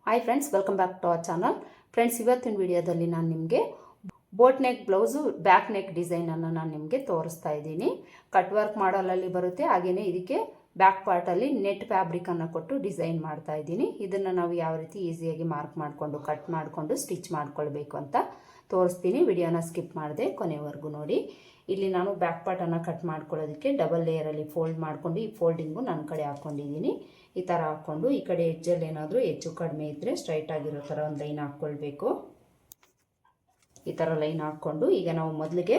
Hi friends, welcome back to our channel. Friends, ಇವತ್ತಿನ ವಿಡಿಯೋದಲ್ಲಿ ನಾನು ನಿಮಗೆ boat neck blouse back neck ಡಿಸೈನನ್ನು ನಾನು ನಿಮಗೆ ತೋರಿಸ್ತಾ ಇದ್ದೀನಿ. ಕಟ್ ವರ್ಕ್ ಮಾಡಲಲ್ಲಿ ಬರುತ್ತೆ. ಹಾಗೆಯೇ ಇದಕ್ಕೆ ಬ್ಯಾಕ್ ಪಾರ್ಟಲ್ಲಿ ನೆಟ್ ಫ್ಯಾಬ್ರಿಕನ್ನು ಕೊಟ್ಟು ಡಿಸೈನ್ ಮಾಡ್ತಾ ಇದ್ದೀನಿ. ಇದನ್ನು ನಾವು ಯಾವ ರೀತಿ ಈಸಿಯಾಗಿ ಮಾರ್ಕ್ ಮಾಡಿಕೊಂಡು ಕಟ್ ಮಾಡಿಕೊಂಡು ಸ್ಟಿಚ್ ಮಾಡ್ಕೊಳ್ಬೇಕು ಅಂತ ತೋರಿಸ್ತೀನಿ. ವಿಡಿಯೋನ ಸ್ಕಿಪ್ ಮಾಡದೆ ಕೊನೆವರೆಗೂ ನೋಡಿ. ಇಲ್ಲಿ ನಾನು ಬ್ಯಾಕ್ ಪಾರ್ಟನ್ನು ಕಟ್ ಮಾಡ್ಕೊಳ್ಳೋದಕ್ಕೆ ಡಬಲ್ ಲೇಯರಲ್ಲಿ ಫೋಲ್ಡ್ ಮಾಡಿಕೊಂಡು ಈ ಫೋಲ್ಡಿಂಗು ನನ್ನ ಕಡೆ ಹಾಕ್ಕೊಂಡಿದ್ದೀನಿ. ಈ ಥರ ಹಾಕ್ಕೊಂಡು ಈ ಕಡೆ ಎಡ್ಜಲ್ಲಿ ಏನಾದರೂ ಹೆಚ್ಚು ಕಡಿಮೆ ಇದ್ದರೆ ಸ್ಟ್ರೈಟ್ ಆಗಿರೋ ಥರ ಒಂದು ಲೈನ್ ಹಾಕ್ಕೊಳ್ಬೇಕು. ಈ ಥರ ಲೈನ್ ಹಾಕ್ಕೊಂಡು ಈಗ ನಾವು ಮೊದಲಿಗೆ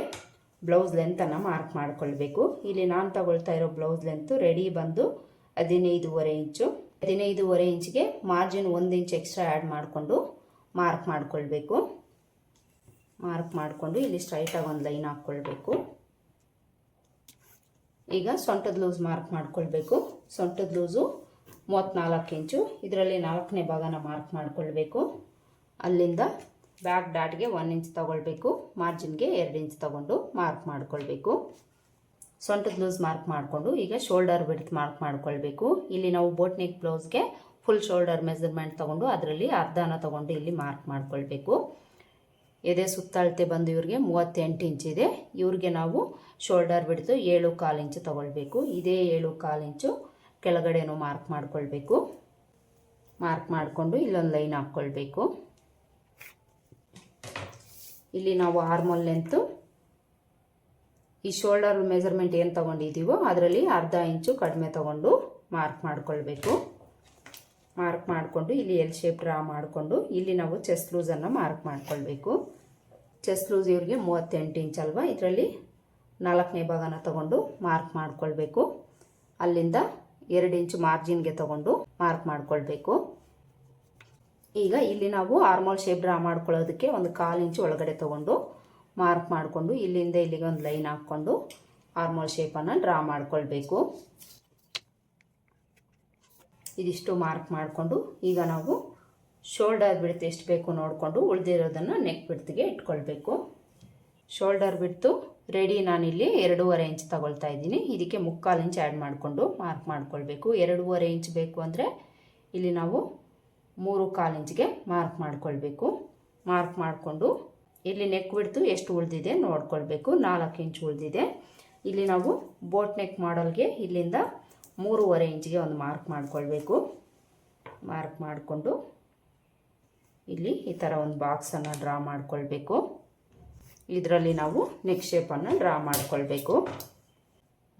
ಬ್ಲೌಸ್ ಲೆಂತನ್ನು ಮಾರ್ಕ್ ಮಾಡ್ಕೊಳ್ಬೇಕು. ಇಲ್ಲಿ ನಾನು ತಗೊಳ್ತಾ ಇರೋ ಬ್ಲೌಸ್ ಲೆಂತು ರೆಡಿ ಬಂದು 15.5 ಇಂಚು. 15.5 ಇಂಚಿಗೆ ಮಾರ್ಜಿನ್ 1 ಇಂಚ್ ಎಕ್ಸ್ಟ್ರಾ ಆ್ಯಡ್ ಮಾಡಿಕೊಂಡು ಮಾರ್ಕ್ ಮಾಡ್ಕೊಳ್ಬೇಕು. ಮಾರ್ಕ್ ಮಾಡಿಕೊಂಡು ಇಲ್ಲಿ ಸ್ಟ್ರೈಟಾಗಿ ಒಂದು ಲೈನ್ ಹಾಕ್ಕೊಳ್ಬೇಕು. ಈಗ ಸೊಂಟದ ಲೂಸ್ ಮಾರ್ಕ್ ಮಾಡ್ಕೊಳ್ಬೇಕು. ಸೊಂಟದ ಲೂಸು 34 ಇಂಚು. ಇದರಲ್ಲಿ 4ನೇ ಭಾಗನ ಮಾರ್ಕ್ ಮಾಡ್ಕೊಳ್ಬೇಕು. ಅಲ್ಲಿಂದ ಬ್ಯಾಕ್ ಡಾಟ್ಗೆ 1 ಇಂಚ್ ತಗೊಳ್ಬೇಕು. ಮಾರ್ಜಿನ್ಗೆ 2 ಇಂಚ್ ತಗೊಂಡು ಮಾರ್ಕ್ ಮಾಡ್ಕೊಳ್ಬೇಕು. ಸೊಂಟದ ಲೂಸ್ ಮಾರ್ಕ್ ಮಾಡಿಕೊಂಡು ಈಗ ಶೋಲ್ಡರ್ ವಿಡ್ತ್ ಮಾರ್ಕ್ ಮಾಡ್ಕೊಳ್ಬೇಕು. ಇಲ್ಲಿ ನಾವು ಬೋಟ್ ನೆಕ್ ಬ್ಲೌಸ್ಗೆ ಫುಲ್ ಶೋಲ್ಡರ್ ಮೆಜರ್ಮೆಂಟ್ ತಗೊಂಡು ಅದರಲ್ಲಿ ಅರ್ಧನ ತಗೊಂಡು ಇಲ್ಲಿ ಮಾರ್ಕ್ ಮಾಡ್ಕೊಳ್ಬೇಕು. ಎದೆ ಸುತ್ತಳತೆ ಬಂದು ಇವ್ರಿಗೆ 38 ಇಂಚ್ ಇದೆ. ಇವ್ರಿಗೆ ನಾವು ಶೋಲ್ಡರ್ ಬಿಡ್ತು 7.25 ಇಂಚು ತಗೊಳ್ಬೇಕು. ಇದೇ 7.25 ಇಂಚು ಕೆಳಗಡೆನೂ ಮಾರ್ಕ್ ಮಾಡ್ಕೊಳ್ಬೇಕು. ಮಾರ್ಕ್ ಮಾಡಿಕೊಂಡು ಇಲ್ಲೊಂದು ಲೈನ್ ಹಾಕ್ಕೊಳ್ಬೇಕು. ಇಲ್ಲಿ ನಾವು ಆರ್ಮೋಲ್ ಲೆಂತು ಈ ಶೋಲ್ಡರ್ ಮೆಜರ್ಮೆಂಟ್ ಏನು ತಗೊಂಡಿದ್ದೀವೋ ಅದರಲ್ಲಿ ಅರ್ಧ ಇಂಚು ಕಡಿಮೆ ತಗೊಂಡು ಮಾರ್ಕ್ ಮಾಡ್ಕೊಳ್ಬೇಕು. ಮಾರ್ಕ್ ಮಾಡಿಕೊಂಡು ಇಲ್ಲಿ ಎಲ್ ಶೇಪ್ ಡ್ರಾ ಮಾಡಿಕೊಂಡು ಇಲ್ಲಿ ನಾವು ಚೆಸ್ಟ್ ಲೂಸನ್ನು ಮಾರ್ಕ್ ಮಾಡ್ಕೊಳ್ಬೇಕು. ಚೆಸ್ಟ್ ಲೂಸ್ ಇವ್ರಿಗೆ 38 ಇಂಚ್ ಅಲ್ವಾ, ಇದರಲ್ಲಿ 4ನೇ ಭಾಗನ ತಗೊಂಡು ಮಾರ್ಕ್ ಮಾಡ್ಕೊಳ್ಬೇಕು. ಅಲ್ಲಿಂದ 2 ಇಂಚು ಮಾರ್ಜಿನ್ಗೆ ತಗೊಂಡು ಮಾರ್ಕ್ ಮಾಡ್ಕೊಳ್ಬೇಕು. ಈಗ ಇಲ್ಲಿ ನಾವು ಆರ್ಮೋಲ್ ಶೇಪ್ ಡ್ರಾ ಮಾಡ್ಕೊಳ್ಳೋದಕ್ಕೆ 1/4 ಇಂಚು ಒಳಗಡೆ ತಗೊಂಡು ಮಾರ್ಕ್ ಮಾಡಿಕೊಂಡು ಇಲ್ಲಿಂದ ಇಲ್ಲಿಗೆ ಒಂದು ಲೈನ್ ಹಾಕ್ಕೊಂಡು ಆರ್ಮೋಲ್ ಶೇಪನ್ನು ಡ್ರಾ ಮಾಡ್ಕೊಳ್ಬೇಕು. ಇದಿಷ್ಟು ಮಾರ್ಕ್ ಮಾಡಿಕೊಂಡು ಈಗ ನಾವು ಶೋಲ್ಡರ್ ಬಿಡ್ತು ಎಷ್ಟು ಬೇಕು ನೋಡಿಕೊಂಡು ಉಳಿದಿರೋದನ್ನು ನೆಕ್ ಬಿಡ್ತಿಗೆ ಇಟ್ಕೊಳ್ಬೇಕು. ಶೋಲ್ಡರ್ ಬಿಡ್ತು ರೆಡಿ ನಾನಿಲ್ಲಿ 2.5 ಇಂಚ್ ತಗೊಳ್ತಾ ಇದ್ದೀನಿ. ಇದಕ್ಕೆ 3/4 ಇಂಚ್ ಆ್ಯಡ್ ಮಾಡಿಕೊಂಡು ಮಾರ್ಕ್ ಮಾಡ್ಕೊಳ್ಬೇಕು. 2.5 ಇಂಚ್ ಬೇಕು ಅಂದರೆ ಇಲ್ಲಿ ನಾವು 3/4 ಇಂಚ್ಗೆ ಮಾರ್ಕ್ ಮಾಡ್ಕೊಳ್ಬೇಕು. ಮಾರ್ಕ್ ಮಾಡಿಕೊಂಡು ಇಲ್ಲಿ ನೆಕ್ ಬಿಡ್ತು ಎಷ್ಟು ಉಳಿದಿದೆ ನೋಡ್ಕೊಳ್ಬೇಕು. 4 ಇಂಚ್ ಉಳಿದಿದೆ. ಇಲ್ಲಿ ನಾವು ಬೋಟ್ ನೆಕ್ ಮಾಡಲ್ಗೆ ಇಲ್ಲಿಂದ 3.5 ಇಂಚಿಗೆ ಒಂದು ಮಾರ್ಕ್ ಮಾಡ್ಕೊಳ್ಬೇಕು. ಮಾರ್ಕ್ ಮಾಡಿಕೊಂಡು ಇಲ್ಲಿ ಈ ಥರ ಒಂದು ಬಾಕ್ಸನ್ನು ಡ್ರಾ ಮಾಡ್ಕೊಳ್ಬೇಕು. ಇದರಲ್ಲಿ ನಾವು ನೆಕ್ ಶೇಪನ್ನು ಡ್ರಾ ಮಾಡ್ಕೊಳ್ಬೇಕು.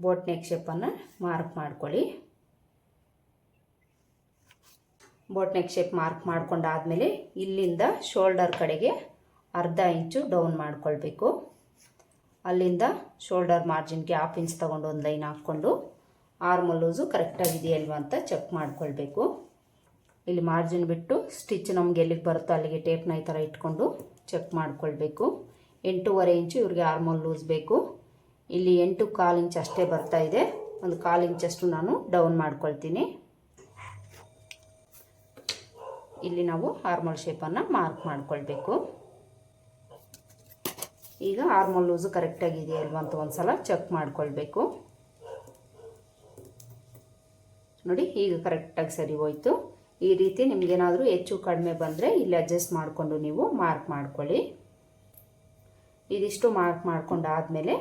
ಬೋಟ್ ನೆಕ್ ಶೇಪನ್ನು ಮಾರ್ಕ್ ಮಾಡ್ಕೊಳ್ಳಿ. ಬೋಟ್ ನೆಕ್ ಶೇಪ್ ಮಾರ್ಕ್ ಮಾಡ್ಕೊಂಡಾದಮೇಲೆ ಇಲ್ಲಿಂದ ಶೋಲ್ಡರ್ ಕಡೆಗೆ ಅರ್ಧ ಇಂಚು ಡೌನ್ ಮಾಡ್ಕೊಳ್ಬೇಕು. ಅಲ್ಲಿಂದ ಶೋಲ್ಡರ್ ಮಾರ್ಜಿನ್ಗೆ 1/2 ಇಂಚ್ ತಗೊಂಡು ಒಂದು ಲೈನ್ ಹಾಕ್ಕೊಂಡು ಆರ್ಮೋಲ್ ಲೂಸು ಕರೆಕ್ಟಾಗಿದೆಯಲ್ವ ಅಂತ ಚೆಕ್ ಮಾಡ್ಕೊಳ್ಬೇಕು. ಇಲ್ಲಿ ಮಾರ್ಜಿನ್ ಬಿಟ್ಟು ಸ್ಟಿಚ್ ನಮ್ಗೆ ಎಲ್ಲಿಗೆ ಬರುತ್ತೋ ಅಲ್ಲಿಗೆ ಟೇಪ್ನ ಈ ಥರ ಇಟ್ಕೊಂಡು ಚೆಕ್ ಮಾಡ್ಕೊಳ್ಬೇಕು. 8.5 ಇಂಚು ಇವ್ರಿಗೆ ಆರ್ಮೋಲ್ ಲೂಸ್ ಬೇಕು. ಇಲ್ಲಿ 8.25 ಇಂಚ್ ಅಷ್ಟೇ ಬರ್ತಾ ಇದೆ. 1/4 ಇಂಚಷ್ಟು ನಾನು ಡೌನ್ ಮಾಡ್ಕೊಳ್ತೀನಿ. ಇಲ್ಲಿ ನಾವು ಆರ್ಮೋಲ್ ಶೇಪನ್ನು ಮಾರ್ಕ್ ಮಾಡ್ಕೊಳ್ಬೇಕು. ಈಗ ಆರ್ಮೋಲ್ ಲೂಸು ಕರೆಕ್ಟಾಗಿದೆಯಲ್ವ ಅಂತ ಒಂದು ಸಲ ಚೆಕ್ ಮಾಡ್ಕೊಳ್ಬೇಕು. ನೋಡಿ, ಈಗ ಕರೆಕ್ಟಾಗಿ ಸರಿ ಹೋಯ್ತು. ಈ ರೀತಿ ನಿಮಗೇನಾದರೂ ಹೆಚ್ಚು ಕಡಿಮೆ ಬಂದರೆ ಇಲ್ಲಿ ಅಡ್ಜಸ್ಟ್ ಮಾಡಿಕೊಂಡು ನೀವು ಮಾರ್ಕ್ ಮಾಡ್ಕೊಳ್ಳಿ. ಇದಿಷ್ಟು ಮಾರ್ಕ್ ಮಾಡ್ಕೊಂಡಾದಮೇಲೆ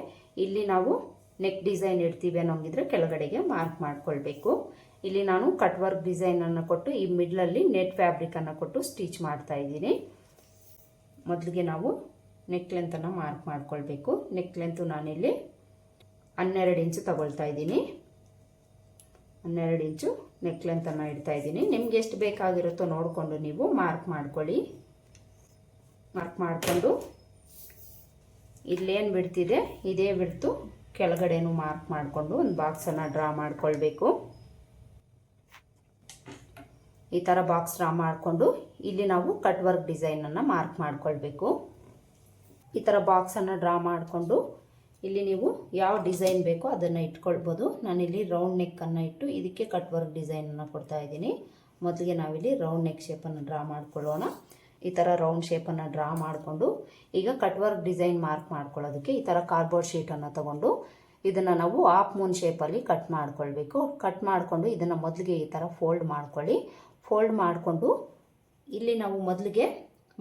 ಇಲ್ಲಿ ನಾವು ನೆಕ್ ಡಿಸೈನ್ ಇಡ್ತೀವಿ ಅನ್ನೋಂಗಿದ್ರೆ ಕೆಳಗಡೆಗೆ ಮಾರ್ಕ್ ಮಾಡ್ಕೊಳ್ಬೇಕು. ಇಲ್ಲಿ ನಾನು ಕಟ್ ವರ್ಕ್ ಡಿಸೈನನ್ನು ಕೊಟ್ಟು ಈ ಮಿಡ್ಲಲ್ಲಿ ನೆಟ್ ಫ್ಯಾಬ್ರಿಕನ್ನು ಕೊಟ್ಟು ಸ್ಟಿಚ್ ಮಾಡ್ತಾ ಇದ್ದೀನಿ. ಮೊದಲಿಗೆ ನಾವು ನೆಕ್ ಲೆಂತನ್ನು ಮಾರ್ಕ್ ಮಾಡ್ಕೊಳ್ಬೇಕು. ನೆಕ್ ಲೆಂತು ನಾನಿಲ್ಲಿ 12 ಇಂಚು ತಗೊಳ್ತಾ ಇದ್ದೀನಿ. 12 ಇಂಚು ನೆಕ್ ಲೆಂತನ್ನು ಇಡ್ತಾ ಇದ್ದೀನಿ. ನಿಮ್ಗೆ ಎಷ್ಟು ಬೇಕಾಗಿರುತ್ತೋ ನೋಡಿಕೊಂಡು ನೀವು ಮಾರ್ಕ್ ಮಾಡ್ಕೊಳ್ಳಿ. ಮಾರ್ಕ್ ಮಾಡಿಕೊಂಡು ಇಲ್ಲೇನು ಬಿಡ್ತಿದೆ ಇದೇ ಬಿಡ್ತು ಕೆಳಗಡೆನೂ ಮಾರ್ಕ್ ಮಾಡಿಕೊಂಡು ಒಂದು ಬಾಕ್ಸನ್ನು ಡ್ರಾ ಮಾಡ್ಕೊಳ್ಬೇಕು. ಈ ಥರ ಬಾಕ್ಸ್ ಡ್ರಾ ಮಾಡಿಕೊಂಡು ಇಲ್ಲಿ ನಾವು ಕಟ್ ವರ್ಕ್ ಡಿಸೈನನ್ನು ಮಾರ್ಕ್ ಮಾಡ್ಕೊಳ್ಬೇಕು. ಈ ಥರ ಬಾಕ್ಸನ್ನು ಡ್ರಾ ಮಾಡಿಕೊಂಡು ಇಲ್ಲಿ ನೀವು ಯಾವ ಡಿಸೈನ್ ಬೇಕೋ ಅದನ್ನು ಇಟ್ಕೊಳ್ಬೋದು. ನಾನಿಲ್ಲಿ ರೌಂಡ್ ನೆಕ್ಕನ್ನು ಇಟ್ಟು ಇದಕ್ಕೆ ಕಟ್ ವರ್ಕ್ ಡಿಸೈನನ್ನು ಕೊಡ್ತಾ ಇದ್ದೀನಿ. ಮೊದಲಿಗೆ ನಾವಿಲ್ಲಿ ರೌಂಡ್ ನೆಕ್ ಶೇಪನ್ನು ಡ್ರಾ ಮಾಡ್ಕೊಳ್ಳೋಣ. ಈ ಥರ ರೌಂಡ್ ಶೇಪನ್ನು ಡ್ರಾ ಮಾಡಿಕೊಂಡು ಈಗ ಕಟ್ ವರ್ಕ್ ಡಿಸೈನ್ ಮಾರ್ಕ್ ಮಾಡ್ಕೊಳ್ಳೋದಕ್ಕೆ ಈ ಥರ ಕಾರ್ಡ್ಬೋರ್ಡ್ ಶೀಟನ್ನು ತಗೊಂಡು ಇದನ್ನು ನಾವು ಹಾಫ್ ಮೂನ್ ಶೇಪಲ್ಲಿ ಕಟ್ ಮಾಡ್ಕೊಳ್ಬೇಕು. ಕಟ್ ಮಾಡಿಕೊಂಡು ಇದನ್ನು ಮೊದಲಿಗೆ ಈ ಥರ ಫೋಲ್ಡ್ ಮಾಡ್ಕೊಳ್ಳಿ. ಫೋಲ್ಡ್ ಮಾಡಿಕೊಂಡು ಇಲ್ಲಿ ನಾವು ಮೊದಲಿಗೆ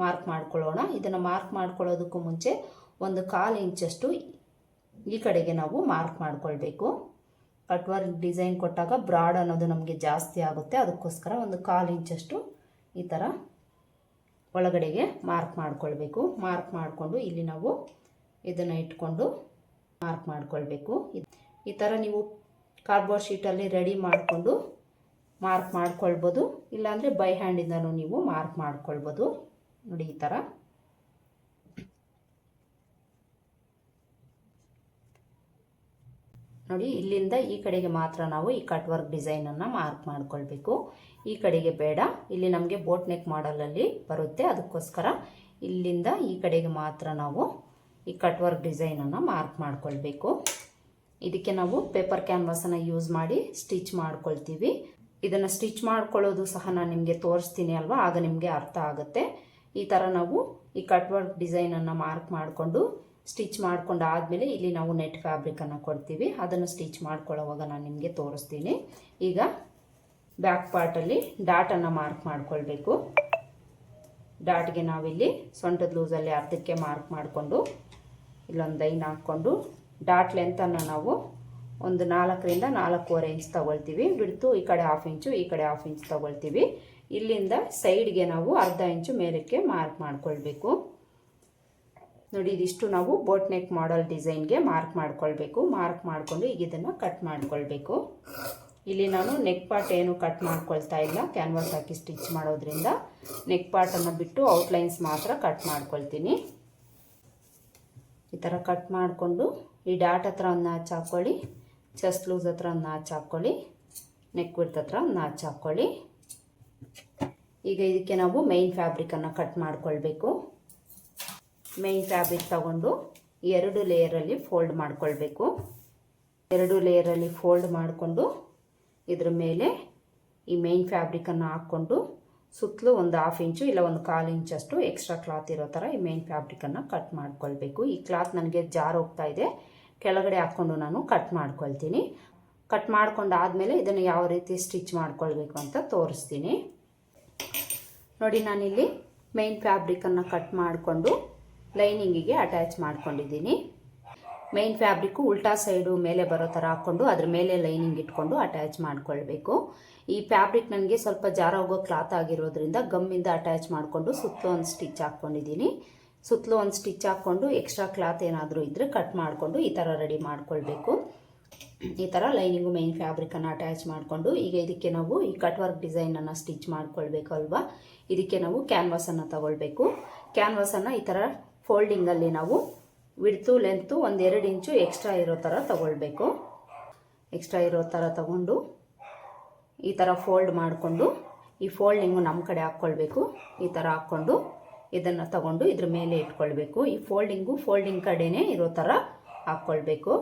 ಮಾರ್ಕ್ ಮಾಡ್ಕೊಳ್ಳೋಣ. ಇದನ್ನು ಮಾರ್ಕ್ ಮಾಡ್ಕೊಳ್ಳೋದಕ್ಕೂ ಮುಂಚೆ ಒಂದು 1/4 ಇಂಚಷ್ಟು ಈ ಕಡೆಗೆ ನಾವು ಮಾರ್ಕ್ ಮಾಡ್ಕೊಳ್ಬೇಕು. ಕಟ್ ವರ್ಕ್ ಡಿಸೈನ್ ಕೊಟ್ಟಾಗ ಬ್ರಾಡ್ ಅನ್ನೋದು ನಮಗೆ ಜಾಸ್ತಿ ಆಗುತ್ತೆ, ಅದಕ್ಕೋಸ್ಕರ ಒಂದು 1/4 ಇಂಚಷ್ಟು ಈ ಥರ ಒಳಗಡೆಗೆ ಮಾರ್ಕ್ ಮಾಡ್ಕೊಳ್ಬೇಕು. ಮಾರ್ಕ್ ಮಾಡಿಕೊಂಡು ಇಲ್ಲಿ ನಾವು ಇದನ್ನು ಇಟ್ಕೊಂಡು ಮಾರ್ಕ್ ಮಾಡ್ಕೊಳ್ಬೇಕು. ಈ ಥರ ನೀವು ಕಾರ್ಡ್ಬೋರ್ಡ್ ಶೀಟಲ್ಲಿ ರೆಡಿ ಮಾಡಿಕೊಂಡು ಮಾರ್ಕ್ ಮಾಡ್ಕೊಳ್ಬೋದು, ಇಲ್ಲಾಂದರೆ ಬೈ ಹ್ಯಾಂಡಿಂದನೂ ನೀವು ಮಾರ್ಕ್ ಮಾಡ್ಕೊಳ್ಬೋದು. ನೋಡಿ ಈ ಥರ ನೋಡಿ, ಇಲ್ಲಿಂದ ಈ ಕಡೆಗೆ ಮಾತ್ರ ನಾವು ಈ ಕಟ್ ವರ್ಕ್ ಡಿಸೈನನ್ನು ಮಾರ್ಕ್ ಮಾಡ್ಕೊಳ್ಬೇಕು. ಈ ಕಡೆಗೆ ಬೇಡ, ಇಲ್ಲಿ ನಮಗೆ ಬೋಟ್ ನೆಕ್ ಮಾಡಲಲ್ಲಿ ಬರುತ್ತೆ, ಅದಕ್ಕೋಸ್ಕರ ಇಲ್ಲಿಂದ ಈ ಕಡೆಗೆ ಮಾತ್ರ ನಾವು ಈ ಕಟ್ ವರ್ಕ್ ಡಿಸೈನನ್ನು ಮಾರ್ಕ್ ಮಾಡ್ಕೊಳ್ಬೇಕು. ಇದಕ್ಕೆ ನಾವು ಪೇಪರ್ ಕ್ಯಾನ್ವಾಸನ್ನು ಯೂಸ್ ಮಾಡಿ ಸ್ಟಿಚ್ ಮಾಡ್ಕೊಳ್ತೀವಿ. ಇದನ್ನು ಸ್ಟಿಚ್ ಮಾಡ್ಕೊಳ್ಳೋದು ಸಹ ನಾನು ನಿಮಗೆ ತೋರಿಸ್ತೀನಿ ಅಲ್ವಾ, ಆಗ ನಿಮಗೆ ಅರ್ಥ ಆಗುತ್ತೆ. ಈ ಥರ ನಾವು ಈ ಕಟ್ ವರ್ಕ್ ಡಿಸೈನನ್ನು ಮಾರ್ಕ್ ಮಾಡಿಕೊಂಡು ಸ್ಟಿಚ್ ಮಾಡ್ಕೊಂಡು ಆದಮೇಲೆ ಇಲ್ಲಿ ನಾವು ನೆಟ್ ಫ್ಯಾಬ್ರಿಕನ್ನು ಕೊಡ್ತೀವಿ. ಅದನ್ನು ಸ್ಟಿಚ್ ಮಾಡ್ಕೊಳ್ಳೋವಾಗ ನಾನು ನಿಮಗೆ ತೋರಿಸ್ತೀನಿ. ಈಗ ಬ್ಯಾಕ್ ಪಾರ್ಟಲ್ಲಿ ಡಾಟನ್ನು ಮಾರ್ಕ್ ಮಾಡ್ಕೊಳ್ಬೇಕು. ಡಾಟ್ಗೆ ನಾವಿಲ್ಲಿ ಸೊಂಟದ ಲೂಸಲ್ಲಿ ಅರ್ಧಕ್ಕೆ ಮಾರ್ಕ್ ಮಾಡಿಕೊಂಡು ಇಲ್ಲೊಂದು ಲೈನ್ ಹಾಕ್ಕೊಂಡು ಡಾಟ್ ಲೆಂತನ್ನು ನಾವು ಒಂದು 4ರಿಂದ 4.25 ಇಂಚ್ ತೊಗೊಳ್ತೀವಿ. ಬಿಡ್ತು ಈ ಕಡೆ 1/2 ಇಂಚು, ಈ ಕಡೆ 1/2 ಇಂಚ್ ತೊಗೊಳ್ತೀವಿ. ಇಲ್ಲಿಂದ ಸೈಡ್ಗೆ ನಾವು ಅರ್ಧ ಇಂಚು ಮೇಲಕ್ಕೆ ಮಾರ್ಕ್ ಮಾಡ್ಕೊಳ್ಬೇಕು. ನೋಡಿ, ಇದಿಷ್ಟು ನಾವು ಬೋಟ್ ನೆಕ್ ಮಾಡಲ್ ಡಿಸೈನ್ಗೆ ಮಾರ್ಕ್ ಮಾಡ್ಕೊಳ್ಬೇಕು. ಮಾರ್ಕ್ ಮಾಡಿಕೊಂಡು ಈಗ ಇದನ್ನು ಕಟ್ ಮಾಡ್ಕೊಳ್ಬೇಕು. ಇಲ್ಲಿ ನಾನು ನೆಕ್ ಪಾರ್ಟ್ ಏನು ಕಟ್ ಮಾಡ್ಕೊಳ್ತಾ ಇಲ್ಲ, ಕ್ಯಾನ್ವಾಸ್ ಹಾಕಿ ಸ್ಟಿಚ್ ಮಾಡೋದ್ರಿಂದ ನೆಕ್ ಪಾರ್ಟನ್ನು ಬಿಟ್ಟು ಔಟ್ಲೈನ್ಸ್ ಮಾತ್ರ ಕಟ್ ಮಾಡ್ಕೊಳ್ತೀನಿ. ಈ ಥರ ಕಟ್ ಮಾಡಿಕೊಂಡು ಈ ಡಾಟ್ ಹತ್ರ ಒಂದು ನಾಚ್ ಹಾಕ್ಕೊಳ್ಳಿ, ಚೆಸ್ಟ್ ಲೂಸ್ ಹತ್ರ ಒಂದು ನಾಚ್ ಹಾಕ್ಕೊಳ್ಳಿ, ನೆಕ್ ವಿಡ್ತ್ ಹತ್ರ ಒಂದು ನಾಚ್ ಹಾಕ್ಕೊಳ್ಳಿ. ಈಗ ಇದಕ್ಕೆ ನಾವು ಮೈನ್ ಫ್ಯಾಬ್ರಿಕನ್ನು ಕಟ್ ಮಾಡ್ಕೊಳ್ಬೇಕು. ಮೈನ್ ಫ್ಯಾಬ್ರಿಕ್ ತಗೊಂಡು 2 ಲೇಯರಲ್ಲಿ ಫೋಲ್ಡ್ ಮಾಡ್ಕೊಳ್ಬೇಕು. 2 ಲೇಯರಲ್ಲಿ ಫೋಲ್ಡ್ ಮಾಡಿಕೊಂಡು ಇದ್ರ ಮೇಲೆ ಈ ಮೈನ್ ಫ್ಯಾಬ್ರಿಕನ್ನು ಹಾಕ್ಕೊಂಡು ಸುತ್ತಲೂ ಒಂದು 1/2 ಇಂಚು ಇಲ್ಲ ಒಂದು 1/4 ಇಂಚಷ್ಟು ಎಕ್ಸ್ಟ್ರಾ ಕ್ಲಾತ್ ಇರೋ ಥರ ಈ ಮೈನ್ ಫ್ಯಾಬ್ರಿಕನ್ನು ಕಟ್ ಮಾಡ್ಕೊಳ್ಬೇಕು. ಈ ಕ್ಲಾತ್ ನನಗೆ ಜಾರ್ ಹೋಗ್ತಾ ಇದೆ, ಕೆಳಗಡೆ ಹಾಕ್ಕೊಂಡು ನಾನು ಕಟ್ ಮಾಡ್ಕೊಳ್ತೀನಿ. ಕಟ್ ಮಾಡ್ಕೊಂಡು ಆದಮೇಲೆ ಇದನ್ನು ಯಾವ ರೀತಿ ಸ್ಟಿಚ್ ಮಾಡ್ಕೊಳ್ಬೇಕು ಅಂತ ತೋರಿಸ್ತೀನಿ. ನೋಡಿ, ನಾನಿಲ್ಲಿ ಮೈನ್ ಫ್ಯಾಬ್ರಿಕನ್ನು ಕಟ್ ಮಾಡಿಕೊಂಡು ಲೈನಿಂಗಿಗೆ ಅಟ್ಯಾಚ್ ಮಾಡ್ಕೊಂಡಿದ್ದೀನಿ. ಮೈನ್ ಫ್ಯಾಬ್ರಿಕ್ಕು ಉಲ್ಟಾ ಸೈಡು ಮೇಲೆ ಬರೋ ಥರ ಹಾಕ್ಕೊಂಡು ಅದ್ರ ಮೇಲೆ ಲೈನಿಂಗ್ ಇಟ್ಕೊಂಡು ಅಟ್ಯಾಚ್ ಮಾಡ್ಕೊಳ್ಬೇಕು. ಈ ಫ್ಯಾಬ್ರಿಕ್ ನನಗೆ ಸ್ವಲ್ಪ ಜಾರ ಹೋಗೋ ಕ್ಲಾತ್ ಆಗಿರೋದ್ರಿಂದ ಗಮ್ಮಿಂದ ಅಟ್ಯಾಚ್ ಮಾಡಿಕೊಂಡು ಸುತ್ತಲೂ ಒಂದು ಸ್ಟಿಚ್ ಹಾಕ್ಕೊಂಡಿದ್ದೀನಿ. ಸುತ್ತಲೂ ಒಂದು ಸ್ಟಿಚ್ ಹಾಕ್ಕೊಂಡು ಎಕ್ಸ್ಟ್ರಾ ಕ್ಲಾತ್ ಏನಾದರೂ ಇದ್ದರೆ ಕಟ್ ಮಾಡಿಕೊಂಡು ಈ ಥರ ರೆಡಿ ಮಾಡ್ಕೊಳ್ಬೇಕು. ಈ ಥರ ಲೈನಿಂಗು ಮೈನ್ ಫ್ಯಾಬ್ರಿಕನ್ನು ಅಟ್ಯಾಚ್ ಮಾಡಿಕೊಂಡು ಈಗ ಇದಕ್ಕೆ ನಾವು ಈ ಕಟ್ ವರ್ಕ್ ಡಿಸೈನನ್ನು ಸ್ಟಿಚ್ ಮಾಡ್ಕೊಳ್ಬೇಕು ಅಲ್ವಾ. ಇದಕ್ಕೆ ನಾವು ಕ್ಯಾನ್ವಾಸನ್ನು ತಗೊಳ್ಬೇಕು. ಕ್ಯಾನ್ವಾಸನ್ನು ಈ ಥರ ಫೋಲ್ಡಿಂಗಲ್ಲಿ ನಾವು ವಿಡ್ತು ಲೆಂತು ಒಂದು 2 ಇಂಚು ಎಕ್ಸ್ಟ್ರಾ ಇರೋ ಥರ ತಗೊಳ್ಬೇಕು. ಎಕ್ಸ್ಟ್ರಾ ಇರೋ ಥರ ತಗೊಂಡು ಈ ಥರ ಫೋಲ್ಡ್ ಮಾಡಿಕೊಂಡು ಈ ಫೋಲ್ಡಿಂಗು ನಮ್ಮ ಕಡೆ ಹಾಕ್ಕೊಳ್ಬೇಕು. ಈ ಥರ ಹಾಕ್ಕೊಂಡು ಇದನ್ನು ತಗೊಂಡು ಇದ್ರ ಮೇಲೆ ಇಟ್ಕೊಳ್ಬೇಕು. ಈ ಫೋಲ್ಡಿಂಗ್ ಕಡೆನೇ ಇರೋ ಥರ ಹಾಕ್ಕೊಳ್ಬೇಕು.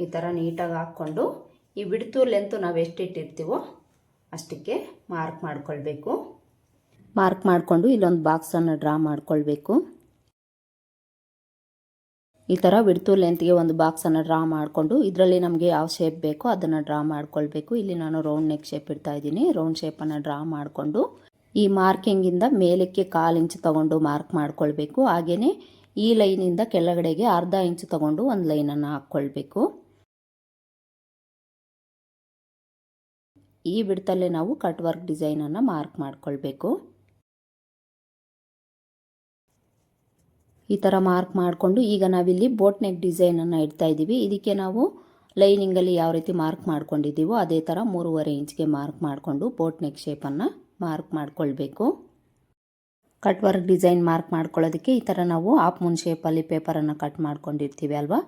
ಈ ಥರ ನೀಟಾಗಿ ಹಾಕ್ಕೊಂಡು ಈ ವಿಡ್ತು ಲೆಂತು ನಾವು ಎಷ್ಟಿಟ್ಟಿರ್ತೀವೋ ಅಷ್ಟಕ್ಕೆ ಮಾರ್ಕ್ ಮಾಡ್ಕೊಳ್ಬೇಕು. ಮಾರ್ಕ್ ಮಾಡಿಕೊಂಡು ಇಲ್ಲೊಂದು ಬಾಕ್ಸನ್ನು ಡ್ರಾ ಮಾಡ್ಕೊಳ್ಬೇಕು. ಈ ಥರ ವಿಡ್ತು ಲೆಂತ್ಗೆ ಒಂದು ಬಾಕ್ಸನ್ನು ಡ್ರಾ ಮಾಡಿಕೊಂಡು ಇದರಲ್ಲಿ ನಮಗೆ ಯಾವ ಶೇಪ್ ಬೇಕೋ ಅದನ್ನು ಡ್ರಾ ಮಾಡ್ಕೊಳ್ಬೇಕು. ಇಲ್ಲಿ ನಾನು ರೌಂಡ್ ನೆಕ್ ಶೇಪ್ ಇಡ್ತಾ ಇದ್ದೀನಿ. ರೌಂಡ್ ಶೇಪನ್ನು ಡ್ರಾ ಮಾಡಿಕೊಂಡು ಈ ಮಾರ್ಕಿಂಗಿಂದ ಮೇಲಕ್ಕೆ 1/4 ಇಂಚು ತೊಗೊಂಡು ಮಾರ್ಕ್ ಮಾಡ್ಕೊಳ್ಬೇಕು. ಹಾಗೆಯೇ ಈ ಲೈನಿಂದ ಕೆಳಗಡೆಗೆ ಅರ್ಧ ಇಂಚು ತೊಗೊಂಡು ಒಂದು ಲೈನನ್ನು ಹಾಕ್ಕೊಳ್ಬೇಕು. ಈ ಬಿಡ್ತಲ್ಲೇ ನಾವು ಕಟ್ ವರ್ಕ್ ಡಿಸೈನನ್ನು ಮಾರ್ಕ್ ಮಾಡ್ಕೊಳ್ಬೇಕು. ಈ ಥರ ಮಾರ್ಕ್ ಮಾಡಿಕೊಂಡು ಈಗ ನಾವಿಲ್ಲಿ ಬೋಟ್ ನೆಕ್ ಡಿಸೈನನ್ನು ಇಡ್ತಾ ಇದ್ದೀವಿ. ಇದಕ್ಕೆ ನಾವು ಲೈನಿಂಗಲ್ಲಿ ಯಾವ ರೀತಿ ಮಾರ್ಕ್ ಮಾಡ್ಕೊಂಡಿದ್ದೀವೋ ಅದೇ ಥರ 3.5 ಇಂಚ್ಗೆ ಮಾರ್ಕ್ ಮಾಡಿಕೊಂಡು ಬೋಟ್ ನೆಕ್ ಶೇಪನ್ನು ಮಾರ್ಕ್ ಮಾಡ್ಕೊಳ್ಬೇಕು. ಕಟ್ ವರ್ಕ್ ಡಿಸೈನ್ ಮಾರ್ಕ್ ಮಾಡ್ಕೊಳ್ಳೋದಕ್ಕೆ ಈ ಥರ ನಾವು ಹಾಫ್ ಮೂನ್ ಶೇಪಲ್ಲಿ ಪೇಪರನ್ನು ಕಟ್ ಮಾಡ್ಕೊಂಡಿರ್ತೀವಿ ಅಲ್ವಾ,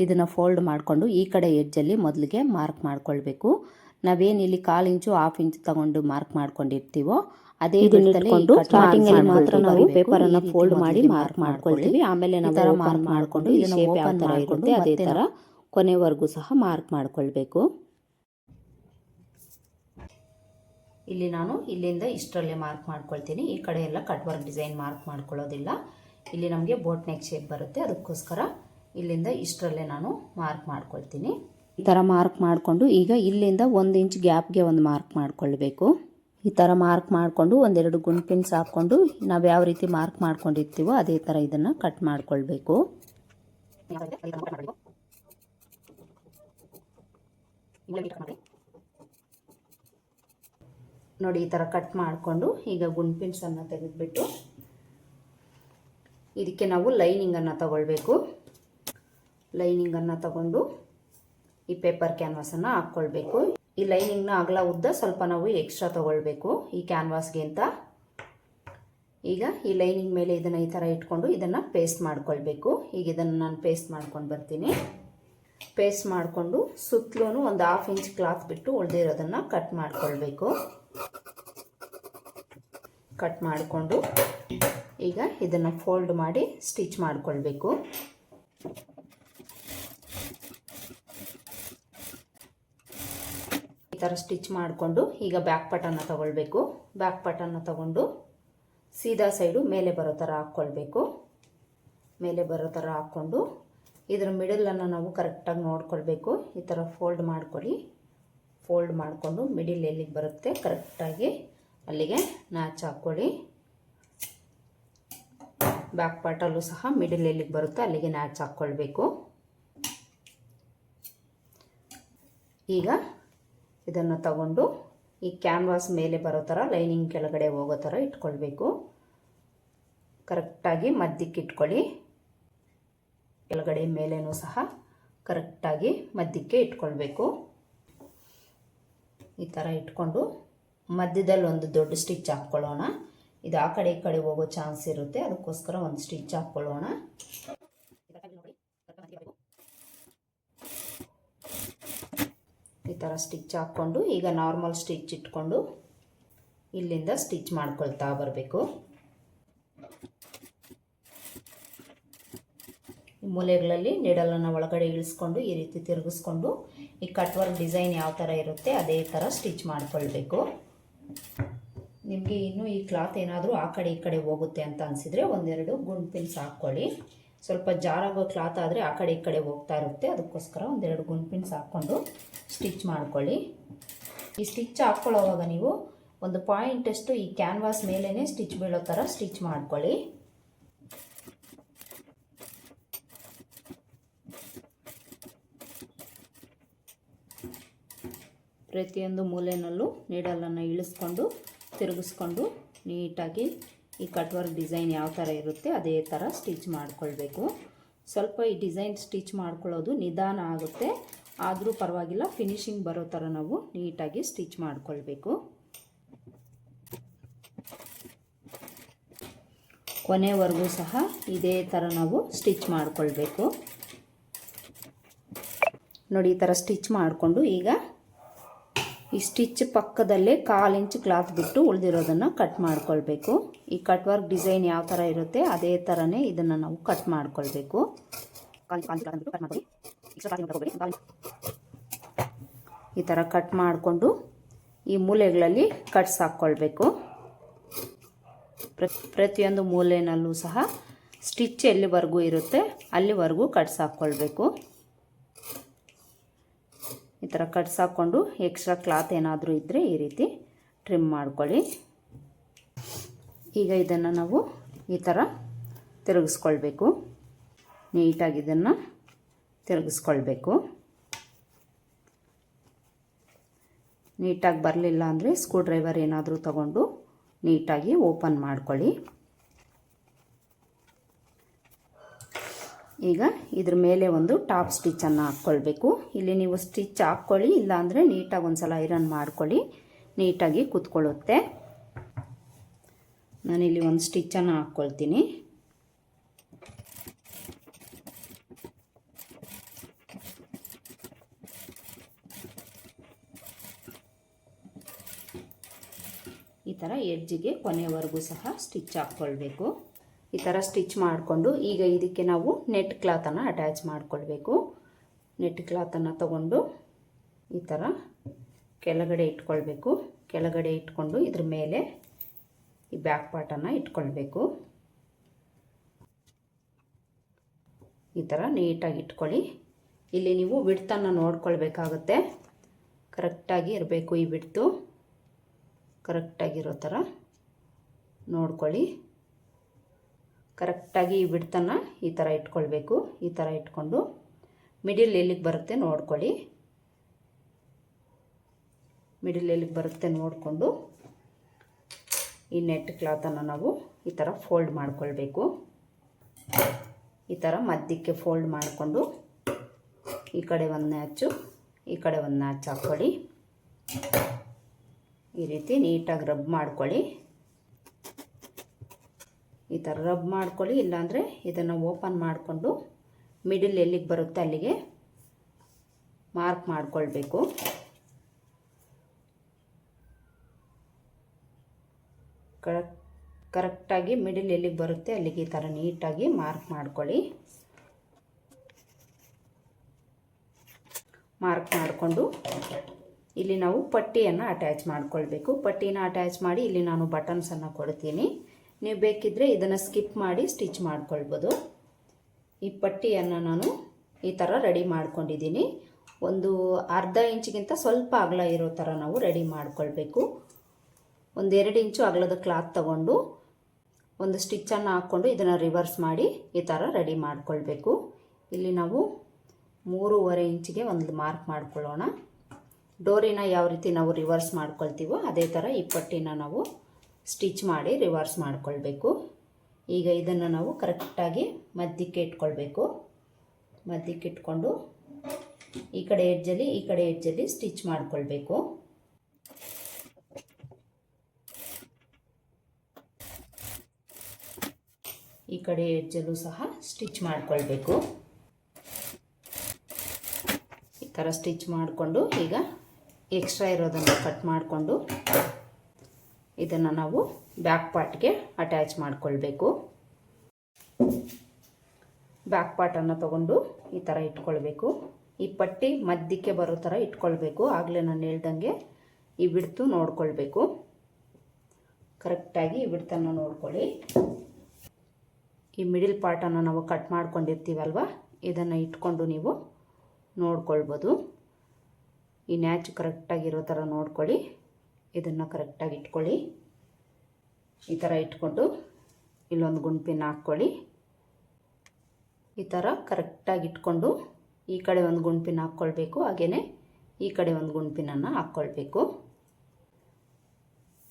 ಇದನ್ನು ಫೋಲ್ಡ್ ಮಾಡಿಕೊಂಡು ಈ ಕಡೆ ಎಡ್ಜಲ್ಲಿ ಮೊದಲಿಗೆ ಮಾರ್ಕ್ ಮಾಡ್ಕೊಳ್ಬೇಕು. ನಾವೇನಿಲ್ಲಿ 1/4 ಇಂಚು 1/2 ಇಂಚು ತಗೊಂಡು ಮಾರ್ಕ್ ಮಾಡ್ಕೊಂಡಿರ್ತೀವೋ ಅದೇ ಸ್ಟಾರ್ಟಿಂಗ್ ಅಲ್ಲಿ ಮಾತ್ರ ನಾವು ಪೇಪರ್ ಅನ್ನು ಫೋಲ್ಡ್ ಮಾಡಿ ಮಾರ್ಕ್ ಮಾಡ್ಕೊಳ್ತೀವಿ. ಆಮೇಲೆ ನಾವು ಮಾರ್ಕ್ ಮಾಡಿಕೊಂಡು ಇದನ್ನ ಓಪನ್ ಮಾಡಿಕೊಂಡು ಅದೇ ತರ ಕೊನೆವರೆಗೂ ಸಹ ಮಾರ್ಕ್ ಮಾಡ್ಕೊಳ್ಬೇಕು. ಇಲ್ಲಿ ನಾನು ಇಲ್ಲಿಂದ ಇಷ್ಟರಲ್ಲೇ ಮಾರ್ಕ್ ಮಾಡ್ಕೊಳ್ತೀನಿ. ಈ ಕಡೆ ಎಲ್ಲ ಕಟ್ ವರ್ಕ್ ಡಿಸೈನ್ ಮಾರ್ಕ್ ಮಾಡ್ಕೊಳ್ಳೋದಿಲ್ಲ. ಇಲ್ಲಿ ನಮಗೆ ಬೋಟ್ ನೆಕ್ ಶೇಪ್ ಬರುತ್ತೆ, ಅದಕ್ಕೋಸ್ಕರ ಇಲ್ಲಿಂದ ಇಷ್ಟರಲ್ಲೇ ನಾನು ಮಾರ್ಕ್ ಮಾಡ್ಕೊಳ್ತೀನಿ. ಈ ಥರ ಮಾರ್ಕ್ ಮಾಡಿಕೊಂಡು ಈಗ ಇಲ್ಲಿಂದ 1 ಇಂಚ್ ಗ್ಯಾಪ್ಗೆ ಒಂದು ಮಾರ್ಕ್ ಮಾಡ್ಕೊಳ್ಬೇಕು. ಈ ಥರ ಮಾರ್ಕ್ ಮಾಡಿಕೊಂಡು ಒಂದೆರಡು ಗುಂಪಿನ್ಸ್ ಹಾಕ್ಕೊಂಡು ನಾವು ಯಾವ ರೀತಿ ಮಾರ್ಕ್ ಮಾಡ್ಕೊಂಡಿರ್ತೀವೋ ಅದೇ ಥರ ಇದನ್ನು ಕಟ್ ಮಾಡ್ಕೊಳ್ಬೇಕು. ನೋಡಿ ಈ ಥರ ಕಟ್ ಮಾಡಿಕೊಂಡು ಈಗ ಗುಂಪಿನ್ಸನ್ನು ತೆಗೆದುಬಿಟ್ಟು ಇದಕ್ಕೆ ನಾವು ಲೈನಿಂಗನ್ನು ತಗೊಳ್ಬೇಕು. ಲೈನಿಂಗನ್ನು ತಗೊಂಡು ಈ ಪೇಪರ್ ಕ್ಯಾನ್ವಾಸನ್ನು ಹಾಕ್ಕೊಳ್ಬೇಕು. ಈ ಲೈನಿಂಗ್ನ ಅಗಲ ಉದ್ದ ಸ್ವಲ್ಪ ನಾವು ಎಕ್ಸ್ಟ್ರಾ ತಗೊಳ್ಬೇಕು ಈ ಕ್ಯಾನ್ವಾಸ್ಗೆ ಅಂತ. ಈಗ ಈ ಲೈನಿಂಗ್ ಮೇಲೆ ಇದನ್ನು ಈ ಥರ ಇಟ್ಕೊಂಡು ಇದನ್ನು ಪೇಸ್ಟ್ ಮಾಡ್ಕೊಳ್ಬೇಕು. ಈಗ ಇದನ್ನು ನಾನು ಪೇಸ್ಟ್ ಮಾಡ್ಕೊಂಡು ಬರ್ತೀನಿ. ಪೇಸ್ಟ್ ಮಾಡಿಕೊಂಡು ಸುತ್ತಲೂ ಒಂದು 1/2 ಇಂಚ್ ಕ್ಲಾತ್ ಬಿಟ್ಟು ಉಳಿದಿರೋದನ್ನು ಕಟ್ ಮಾಡ್ಕೊಳ್ಬೇಕು. ಕಟ್ ಮಾಡಿಕೊಂಡು ಈಗ ಇದನ್ನು ಫೋಲ್ಡ್ ಮಾಡಿ ಸ್ಟಿಚ್ ಮಾಡ್ಕೊಳ್ಬೇಕು. ಈ ಥರ ಸ್ಟಿಚ್ ಮಾಡಿಕೊಂಡು ಈಗ ಬ್ಯಾಕ್ ಪಾರ್ಟನ್ನು ತಗೊಳ್ಬೇಕು. ಬ್ಯಾಕ್ ಪಾರ್ಟನ್ನು ತಗೊಂಡು ಸೀದಾ ಸೈಡು ಮೇಲೆ ಬರೋ ಥರ ಹಾಕ್ಕೊಳ್ಬೇಕು. ಮೇಲೆ ಬರೋ ಥರ ಹಾಕ್ಕೊಂಡು ಇದರ ಮಿಡಲನ್ನು ನಾವು ಕರೆಕ್ಟಾಗಿ ನೋಡ್ಕೊಳ್ಬೇಕು. ಈ ಥರ ಫೋಲ್ಡ್ ಮಾಡ್ಕೊಳ್ಳಿ. ಫೋಲ್ಡ್ ಮಾಡಿಕೊಂಡು ಮಿಡಿಲ್ ಎಲ್ಲಿಗೆ ಬರುತ್ತೆ ಕರೆಕ್ಟಾಗಿ ಅಲ್ಲಿಗೆ ನ್ಯಾಚ್ ಹಾಕ್ಕೊಳ್ಳಿ. ಬ್ಯಾಕ್ ಪಾರ್ಟಲ್ಲೂ ಸಹ ಮಿಡಿಲ್ ಎಲ್ಲಿಗೆ ಬರುತ್ತೆ ಅಲ್ಲಿಗೆ ನ್ಯಾಚ್ ಹಾಕ್ಕೊಳ್ಬೇಕು. ಈಗ ಇದನ್ನು ತಗೊಂಡು ಈ ಕ್ಯಾನ್ವಾಸ್ ಮೇಲೆ ಬರೋ ಥರ ಲೈನಿಂಗ್ ಕೆಳಗಡೆ ಹೋಗೋ ಥರ ಇಟ್ಕೊಳ್ಬೇಕು. ಕರೆಕ್ಟಾಗಿ ಮಧ್ಯಕ್ಕೆ ಇಟ್ಕೊಳ್ಳಿ. ಕೆಳಗಡೆ ಮೇಲೇನೂ ಸಹ ಕರೆಕ್ಟಾಗಿ ಮಧ್ಯಕ್ಕೆ ಇಟ್ಕೊಳ್ಬೇಕು. ಈ ಥರ ಇಟ್ಕೊಂಡು ಮಧ್ಯದಲ್ಲಿ ಒಂದು ದೊಡ್ಡ ಸ್ಟಿಚ್ ಹಾಕ್ಕೊಳ್ಳೋಣ. ಇದು ಆ ಕಡೆ ಈ ಕಡೆ ಹೋಗೋ ಚಾನ್ಸ್ ಇರುತ್ತೆ, ಅದಕ್ಕೋಸ್ಕರ ಒಂದು ಸ್ಟಿಚ್ ಹಾಕ್ಕೊಳ್ಳೋಣ. ಈ ಥರ ಸ್ಟಿಚ್ ಹಾಕ್ಕೊಂಡು ಈಗ ನಾರ್ಮಲ್ ಸ್ಟಿಚ್ ಇಟ್ಕೊಂಡು ಇಲ್ಲಿಂದ ಸ್ಟಿಚ್ ಮಾಡ್ಕೊಳ್ತಾ ಬರಬೇಕು. ಮೂಲೆಗಳಲ್ಲಿ ನೀಡಲನ್ನು ಒಳಗಡೆ ಇಳಿಸ್ಕೊಂಡು ಈ ರೀತಿ ತಿರುಗಿಸ್ಕೊಂಡು ಈ ಕಟ್ ವರ್ಕ್ ಡಿಸೈನ್ ಯಾವ ಥರ ಇರುತ್ತೆ ಅದೇ ಥರ ಸ್ಟಿಚ್ ಮಾಡ್ಕೊಳ್ಬೇಕು. ನಿಮಗೆ ಇನ್ನೂ ಈ ಕ್ಲಾತ್ ಏನಾದರೂ ಆ ಕಡೆ ಈ ಕಡೆ ಹೋಗುತ್ತೆ ಅಂತ ಅನಿಸಿದರೆ ಒಂದೆರಡು ಗುಂಡ್ ಪಿನ್ಸ್ ಹಾಕ್ಕೊಳ್ಳಿ. ಸ್ವಲ್ಪ ಜಾರಾಗೋ ಕ್ಲಾತ್ ಆದರೆ ಆ ಕಡೆ ಈ ಕಡೆ ಹೋಗ್ತಾ ಇರುತ್ತೆ, ಅದಕ್ಕೋಸ್ಕರ ಒಂದೆರಡು ಗುಂಡ್ ಪಿನ್ಸ್ ಹಾಕ್ಕೊಂಡು ಸ್ಟಿಚ್ ಮಾಡ್ಕೊಳ್ಳಿ. ಈ ಸ್ಟಿಚ್ ಹಾಕ್ಕೊಳ್ಳೋವಾಗ ನೀವು ಒಂದು ಪಾಯಿಂಟಷ್ಟು ಈ ಕ್ಯಾನ್ವಾಸ್ ಮೇಲೇ ಸ್ಟಿಚ್ ಬೀಳೋ ಥರ ಸ್ಟಿಚ್ ಮಾಡ್ಕೊಳ್ಳಿ. ಪ್ರತಿಯೊಂದು ಮೂಲೆಯಲ್ಲೂ ನೀಡಲನ್ನು ಇಳಿಸ್ಕೊಂಡು ತಿರುಗಿಸ್ಕೊಂಡು ನೀಟಾಗಿ ಈ ಕಟ್ ವರ್ಕ್ ಡಿಸೈನ್ ಯಾವ ಥರ ಇರುತ್ತೆ ಅದೇ ಥರ ಸ್ಟಿಚ್ ಮಾಡ್ಕೊಳ್ಬೇಕು. ಸ್ವಲ್ಪ ಈ ಡಿಸೈನ್ ಸ್ಟಿಚ್ ಮಾಡ್ಕೊಳ್ಳೋದು ನಿಧಾನ ಆಗುತ್ತೆ, ಆದರೂ ಪರವಾಗಿಲ್ಲ, ಫಿನಿಶಿಂಗ್ ಬರೋ ಥರ ನಾವು ನೀಟಾಗಿ ಸ್ಟಿಚ್ ಮಾಡ್ಕೊಳ್ಬೇಕು. ಕೊನೆವರೆಗೂ ಸಹ ಇದೇ ಥರ ನಾವು ಸ್ಟಿಚ್ ಮಾಡ್ಕೊಳ್ಬೇಕು. ನೋಡಿ ಈ ಥರ ಸ್ಟಿಚ್ ಮಾಡಿಕೊಂಡು ಈಗ ಈ ಸ್ಟಿಚ್ ಪಕ್ಕದಲ್ಲೇ 1/4 ಇಂಚ್ ಕ್ಲಾತ್ ಬಿಟ್ಟು ಉಳಿದಿರೋದನ್ನು ಕಟ್ ಮಾಡ್ಕೊಳ್ಬೇಕು. ಈ ಕಟ್ ವರ್ಕ್ ಡಿಸೈನ್ ಯಾವ ಥರ ಇರುತ್ತೆ ಅದೇ ಥರನೇ ಇದನ್ನು ನಾವು ಕಟ್ ಮಾಡ್ಕೊಳ್ಬೇಕು. ಈ ಥರ ಕಟ್ ಮಾಡಿಕೊಂಡು ಈ ಮೂಲೆಗಳಲ್ಲಿ ಕಟ್ಸ್ ಹಾಕ್ಕೊಳ್ಬೇಕು. ಪ್ರತಿಯೊಂದು ಮೂಲೆಯಲ್ಲೂ ಸಹ ಸ್ಟಿಚ್ ಎಲ್ಲಿವರೆಗೂ ಇರುತ್ತೆ ಅಲ್ಲಿವರೆಗೂ ಕಟ್ಸ್ ಹಾಕ್ಕೊಳ್ಬೇಕು. ಈ ಥರ ಕಟ್ಸ್ ಹಾಕ್ಕೊಂಡು ಎಕ್ಸ್ಟ್ರಾ ಕ್ಲಾತ್ ಏನಾದರೂ ಇದ್ದರೆ ಈ ರೀತಿ ಟ್ರಿಮ್ ಮಾಡ್ಕೊಳ್ಳಿ. ಈಗ ಇದನ್ನು ನಾವು ಈ ಥರ ತಿರುಗಿಸ್ಕೊಳ್ಬೇಕು. ನೀಟಾಗಿ ಇದನ್ನು ತಿರುಗಿಸ್ಕೊಳ್ಬೇಕು. ನೀಟಾಗಿ ಬರಲಿಲ್ಲ ಅಂದರೆ ಸ್ಕ್ರೂ ಡ್ರೈವರ್ ಏನಾದರೂ ತಗೊಂಡು ನೀಟಾಗಿ ಓಪನ್ ಮಾಡ್ಕೊಳ್ಳಿ. ಈಗ ಇದ್ರ ಮೇಲೆ ಒಂದು ಟಾಪ್ ಸ್ಟಿಚ್ಚನ್ನು ಹಾಕ್ಕೊಳ್ಬೇಕು. ಇಲ್ಲಿ ನೀವು ಸ್ಟಿಚ್ ಹಾಕ್ಕೊಳ್ಳಿ, ಇಲ್ಲಾಂದರೆ ನೀಟಾಗಿ ಒಂದು ಸಲ ಐರನ್ ಮಾಡ್ಕೊಳ್ಳಿ, ನೀಟಾಗಿ ಕೂತ್ಕೊಳ್ಳುತ್ತೆ. ನಾನಿಲ್ಲಿ ಒಂದು ಸ್ಟಿಚ್ಚನ್ನು ಹಾಕ್ಕೊಳ್ತೀನಿ. ಈ ಥರ ಎಡ್ಜಿಗೆ ಕೊನೆವರೆಗೂ ಸಹ ಸ್ಟಿಚ್ ಹಾಕ್ಕೊಳ್ಬೇಕು. ಈ ಥರ ಸ್ಟಿಚ್ ಮಾಡಿಕೊಂಡು ಈಗ ಇದಕ್ಕೆ ನಾವು ನೆಟ್ ಕ್ಲಾತನ್ನು ಅಟ್ಯಾಚ್ ಮಾಡಿಕೊಳ್ಬೇಕು. ನೆಟ್ ಕ್ಲಾತನ್ನು ತಗೊಂಡು ಈ ಥರ ಕೆಳಗಡೆ ಇಟ್ಕೊಳ್ಬೇಕು. ಕೆಳಗಡೆ ಇಟ್ಕೊಂಡು ಇದ್ರ ಮೇಲೆ ಈ ಬ್ಯಾಕ್ ಪಾರ್ಟನ್ನು ಇಟ್ಕೊಳ್ಬೇಕು. ಈ ಥರ ನೀಟಾಗಿ ಇಟ್ಕೊಳ್ಳಿ. ಇಲ್ಲಿ ನೀವು ವಿಡ್ತನ್ನು ನೋಡ್ಕೊಳ್ಬೇಕಾಗುತ್ತೆ, ಕರೆಕ್ಟಾಗಿ ಇರಬೇಕು ಈ ವಿಡ್ತು. ಕರೆಕ್ಟಾಗಿರೋ ಥರ ನೋಡ್ಕೊಳ್ಳಿ. ಕರೆಕ್ಟಾಗಿ ಬಿಡ್ತನ್ನ ಈ ಥರ ಇಟ್ಕೊಳ್ಬೇಕು. ಈ ಥರ ಇಟ್ಕೊಂಡು ಮಿಡಿಲ್ ಎಲ್ಲಿಗೆ ಬರುತ್ತೆ ನೋಡ್ಕೊಳ್ಳಿ. ಮಿಡಿಲ್ ಎಲ್ಲಿಗೆ ಬರುತ್ತೆ ನೋಡಿಕೊಂಡು ಈ ನೆಟ್ ಕ್ಲಾತನ್ನು ನಾವು ಈ ಥರ ಫೋಲ್ಡ್ ಮಾಡ್ಕೊಳ್ಬೇಕು. ಈ ಥರ ಮಧ್ಯಕ್ಕೆ ಫೋಲ್ಡ್ ಮಾಡಿಕೊಂಡು ಈ ಕಡೆ ಒಂದು ನ್ಯಾಚು ಈ ಕಡೆ ಒಂದು ನ್ಯಾಚ್ ಹಾಕ್ಕೊಳ್ಳಿ. ಈ ರೀತಿ ನೀಟಾಗಿ ರಬ್ ಮಾಡ್ಕೊಳ್ಳಿ. ಈ ಥರ ರಬ್ ಮಾಡ್ಕೊಳ್ಳಿ. ಇಲ್ಲಾಂದರೆ ಇದನ್ನು ಓಪನ್ ಮಾಡಿಕೊಂಡು ಮಿಡಿಲ್ ಎಲ್ಲಿಗೆ ಬರುತ್ತೆ ಅಲ್ಲಿಗೆ ಮಾರ್ಕ್ ಮಾಡ್ಕೊಳ್ಬೇಕು. ಕರೆಕ್ಟಾಗಿ ಮಿಡಿಲ್ ಎಲ್ಲಿಗೆ ಬರುತ್ತೆ ಅಲ್ಲಿಗೆ ಈ ಥರ ನೀಟಾಗಿ ಮಾರ್ಕ್ ಮಾಡ್ಕೊಳ್ಳಿ. ಮಾರ್ಕ್ ಮಾಡಿಕೊಂಡು ಇಲ್ಲಿ ನಾವು ಪಟ್ಟಿಯನ್ನು ಅಟ್ಯಾಚ್ ಮಾಡ್ಕೊಳ್ಬೇಕು. ಪಟ್ಟಿನ ಅಟ್ಯಾಚ್ ಮಾಡಿ ಇಲ್ಲಿ ನಾನು ಬಟನ್ಸನ್ನು ಕೊಡ್ತೀನಿ. ನೀವು ಬೇಕಿದ್ದರೆ ಇದನ್ನು ಸ್ಕಿಪ್ ಮಾಡಿ ಸ್ಟಿಚ್ ಮಾಡ್ಕೊಳ್ಬೋದು. ಈ ಪಟ್ಟಿಯನ್ನು ನಾನು ಈ ಥರ ರೆಡಿ ಮಾಡ್ಕೊಂಡಿದ್ದೀನಿ. ಒಂದು ಅರ್ಧ ಇಂಚಿಗಿಂತ ಸ್ವಲ್ಪ ಅಗಲ ಇರೋ ಥರ ನಾವು ರೆಡಿ ಮಾಡ್ಕೊಳ್ಬೇಕು. ಒಂದು 2 ಇಂಚು ಅಗಲದ ಕ್ಲಾತ್ ತಗೊಂಡು ಒಂದು ಸ್ಟಿಚ್ಚನ್ನು ಹಾಕ್ಕೊಂಡು ಇದನ್ನು ರಿವರ್ಸ್ ಮಾಡಿ ಈ ಥರ ರೆಡಿ ಮಾಡ್ಕೊಳ್ಬೇಕು. ಇಲ್ಲಿ ನಾವು 3.5 ಇಂಚಿಗೆ ಒಂದು ಮಾರ್ಕ್ ಮಾಡ್ಕೊಳ್ಳೋಣ. ಡೋರಿನ ಯಾವ ರೀತಿ ನಾವು ರಿವರ್ಸ್ ಮಾಡ್ಕೊಳ್ತೀವೋ ಅದೇ ಥರ ಈ ಪಟ್ಟಿನ ನಾವು ಸ್ಟಿಚ್ ಮಾಡಿ ರಿವರ್ಸ್ ಮಾಡ್ಕೊಳ್ಬೇಕು. ಈಗ ಇದನ್ನು ನಾವು ಕರೆಕ್ಟಾಗಿ ಮಧ್ಯಕ್ಕೆ ಇಟ್ಕೊಳ್ಬೇಕು. ಮಧ್ಯಕ್ಕೆ ಇಟ್ಕೊಂಡು ಈ ಕಡೆ ಎಡ್ಜಲ್ಲಿ ಸ್ಟಿಚ್ ಮಾಡ್ಕೊಳ್ಬೇಕು. ಈ ಕಡೆ ಎಡ್ಜಲ್ಲೂ ಸಹ ಸ್ಟಿಚ್ ಮಾಡ್ಕೊಳ್ಬೇಕು. ಈ ಥರ ಸ್ಟಿಚ್ ಮಾಡಿಕೊಂಡು ಈಗ ಎಕ್ಸ್ಟ್ರಾ ಇರೋದನ್ನು ಕಟ್ ಮಾಡಿಕೊಂಡು ಇದನ್ನು ನಾವು ಬ್ಯಾಕ್ ಪಾರ್ಟ್ಗೆ ಅಟ್ಯಾಚ್ ಮಾಡಿಕೊಳ್ಬೇಕು. ಬ್ಯಾಕ್ ಪಾರ್ಟನ್ನು ತಗೊಂಡು ಈ ಥರ ಇಟ್ಕೊಳ್ಬೇಕು. ಈ ಪಟ್ಟಿ ಮಧ್ಯಕ್ಕೆ ಬರೋ ಥರ ಇಟ್ಕೊಳ್ಬೇಕು. ಆಗಲೇ ನಾನು ಹೇಳ್ದಂಗೆ ಈ ಬಿಡ್ತು ನೋಡ್ಕೊಳ್ಬೇಕು. ಕರೆಕ್ಟಾಗಿ ಈ ಬಿಡ್ತನ್ನು ನೋಡ್ಕೊಳ್ಳಿ. ಈ ಮಿಡಿಲ್ ಪಾರ್ಟನ್ನು ನಾವು ಕಟ್ ಮಾಡ್ಕೊಂಡಿರ್ತೀವಲ್ವ, ಇದನ್ನು ಇಟ್ಕೊಂಡು ನೀವು ನೋಡ್ಕೊಳ್ಬೋದು. ಈ ನ್ಯಾಚ್ ಕರೆಕ್ಟಾಗಿರೋ ಥರ ನೋಡ್ಕೊಳ್ಳಿ. ಇದನ್ನು ಕರೆಕ್ಟಾಗಿ ಇಟ್ಕೊಳ್ಳಿ. ಈ ಥರ ಇಟ್ಕೊಂಡು ಇಲ್ಲೊಂದು ಗುಂಪಿನ ಹಾಕ್ಕೊಳ್ಳಿ. ಈ ಥರ ಕರೆಕ್ಟಾಗಿ ಇಟ್ಕೊಂಡು ಈ ಕಡೆ ಒಂದು ಗುಂಪಿನ ಹಾಕ್ಕೊಳ್ಬೇಕು. ಹಾಗೆಯೇ ಈ ಕಡೆ ಒಂದು ಗುಂಪಿನನ್ನು ಹಾಕ್ಕೊಳ್ಬೇಕು.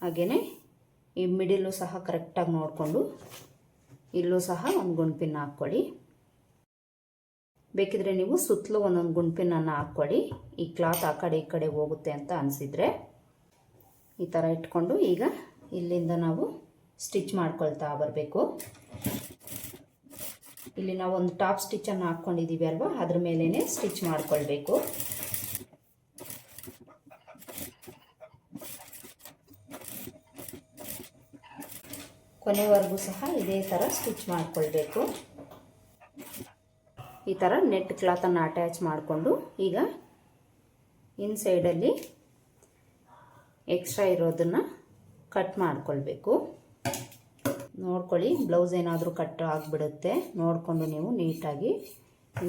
ಹಾಗೆಯೇ ಈ ಮಿಡಿಲು ಸಹ ಕರೆಕ್ಟಾಗಿ ನೋಡಿಕೊಂಡು ಇಲ್ಲೂ ಸಹ ಒಂದು ಗುಂಪಿನ ಹಾಕ್ಕೊಳ್ಳಿ. ಬೇಕಿದ್ರೆ ನೀವು ಸುತ್ತಲೂ ಒಂದೊಂದು ಗುಂಪಿನನ್ನು ಹಾಕ್ಕೊಳ್ಳಿ. ಈ ಕ್ಲಾತ್ ಆ ಕಡೆ ಈ ಕಡೆ ಹೋಗುತ್ತೆ ಅಂತ ಅನಿಸಿದರೆ ಈ ಥರ ಇಟ್ಕೊಂಡು ಈಗ ಇಲ್ಲಿಂದ ನಾವು ಸ್ಟಿಚ್ ಮಾಡ್ಕೊಳ್ತಾ ಬರಬೇಕು. ಇಲ್ಲಿ ನಾವು ಒಂದು ಟಾಪ್ ಸ್ಟಿಚ್ಚನ್ನು ಹಾಕ್ಕೊಂಡಿದ್ದೀವಿ ಅಲ್ವಾ, ಅದ್ರ ಮೇಲೇ ಸ್ಟಿಚ್ ಮಾಡ್ಕೊಳ್ಬೇಕು. ಕೊನೆವರೆಗೂ ಸಹ ಇದೇ ಥರ ಸ್ಟಿಚ್ ಮಾಡ್ಕೊಳ್ಬೇಕು. ಈ ಥರ ನೆಟ್ ಕ್ಲಾತನ್ನು ಅಟ್ಯಾಚ್ ಮಾಡಿಕೊಂಡು ಈಗ ಇನ್ಸೈಡಲ್ಲಿ ಎಕ್ಸ್ಟ್ರಾ ಇರೋದನ್ನು ಕಟ್ ಮಾಡ್ಕೊಳ್ಬೇಕು. ನೋಡ್ಕೊಳ್ಳಿ, ಬ್ಲೌಸ್ ಏನಾದರೂ ಕಟ್ ಆಗಿಬಿಡುತ್ತೆ. ನೋಡಿಕೊಂಡು ನೀವು ನೀಟಾಗಿ